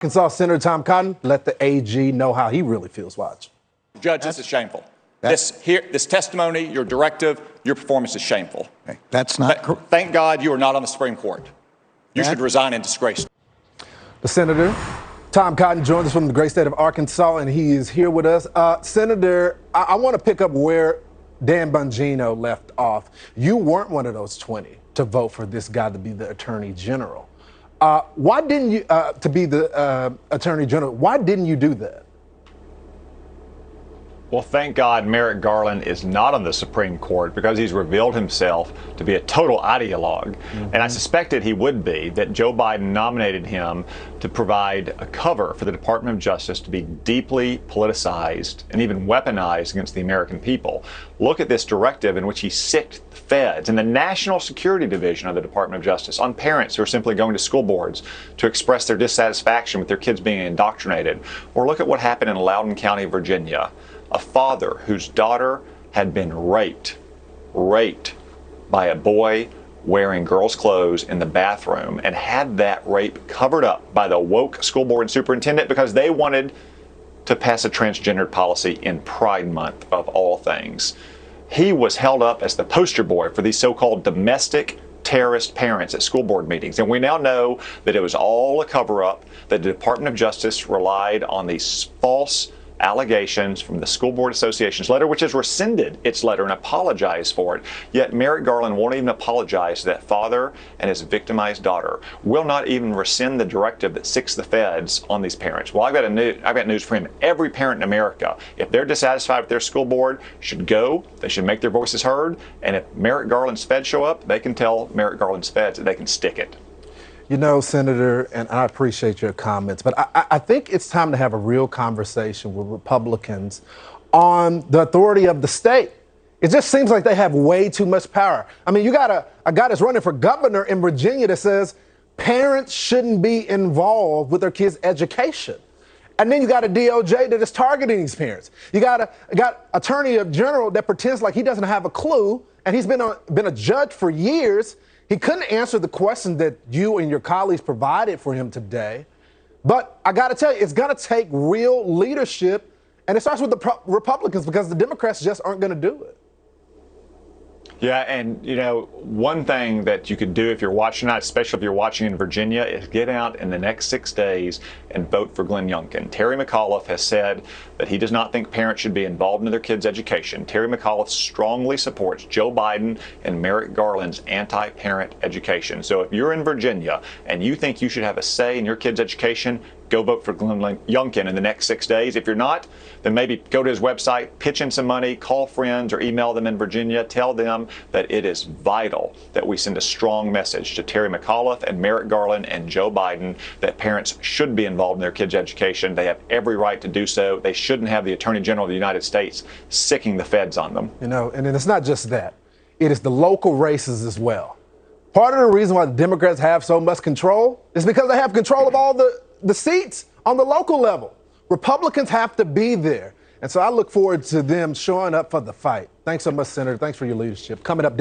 Arkansas Senator Tom Cotton let the AG know how he really feels. Watch. Judge, this is shameful. This testimony, your directive, your performance is shameful. That's not correct. Thank God you are not on the Supreme Court. You should resign in disgrace. The Senator, Tom Cotton, joins us from the great state of Arkansas, and he is here with us. Senator, I want to pick up where Dan Bongino left off. You weren't one of those 20 to vote for this guy to be the Attorney General. Why didn't you, to be the Attorney General, why didn't you do that? Well, thank God Merrick Garland is not on the Supreme Court because he's revealed himself to be a total ideologue. And I suspected he would be, that Joe Biden nominated him to provide a cover for the Department of Justice to be deeply politicized and even weaponized against the American people. Look at this directive in which he sicked the feds and the National Security Division of the Department of Justice on parents who are simply going to school boards to express their dissatisfaction with their kids being indoctrinated. Or look at what happened in Loudoun County, Virginia. A father whose daughter had been raped by a boy wearing girls' clothes in the bathroom and had that rape covered up by the woke school board and superintendent because they wanted to pass a transgendered policy in Pride Month, of all things. He was held up as the poster boy for these so-called domestic terrorist parents at school board meetings. And we now know that it was all a cover-up, that the Department of Justice relied on these false allegations from the School Board Association's letter, which has rescinded its letter and apologized for it. Yet Merrick Garland won't even apologize to that father and his victimized daughter. Will not even rescind the directive that sicks the feds on these parents. Well, I've got news for him. Every parent in America, if they're dissatisfied with their school board, should go. They should make their voices heard. And if Merrick Garland's feds show up, they can tell Merrick Garland's feds that they can stick it. You know, Senator, and I appreciate your comments, but I think it's time to have a real conversation with Republicans on the authority of the state. It just seems like they have way too much power. I mean, you got a guy that's running for governor in Virginia that says parents shouldn't be involved with their kids' education. And then you got a DOJ that is targeting these parents. You got Attorney General that pretends like he doesn't have a clue, and he's been a judge for years. He couldn't answer the question that you and your colleagues provided for him today. But I got to tell you, it's going to take real leadership, and it starts with the Republicans because the Democrats just aren't going to do it. Yeah, and you know, one thing that you could do if you're watching tonight, especially if you're watching in Virginia, is get out in the next 6 days and vote for Glenn Youngkin. Terry McAuliffe has said that he does not think parents should be involved in their kids' education. Terry McAuliffe strongly supports Joe Biden and Merrick Garland's anti-parent education. So if you're in Virginia and you think you should have a say in your kids' education, go vote for Glenn Youngkin in the next 6 days. If you're not, then maybe go to his website, pitch in some money, call friends or email them in Virginia. Tell them that it is vital that we send a strong message to Terry McAuliffe and Merrick Garland and Joe Biden that parents should be involved in their kids' education. They have every right to do so. They shouldn't have the Attorney General of the United States sicking the feds on them. You know, and it's not just that. It is the local races as well. Part of the reason why the Democrats have so much control is because they have control of all the seats on the local level. Republicans have to be there. And so I look forward to them showing up for the fight. Thanks so much, Senator. Thanks for your leadership. Coming up.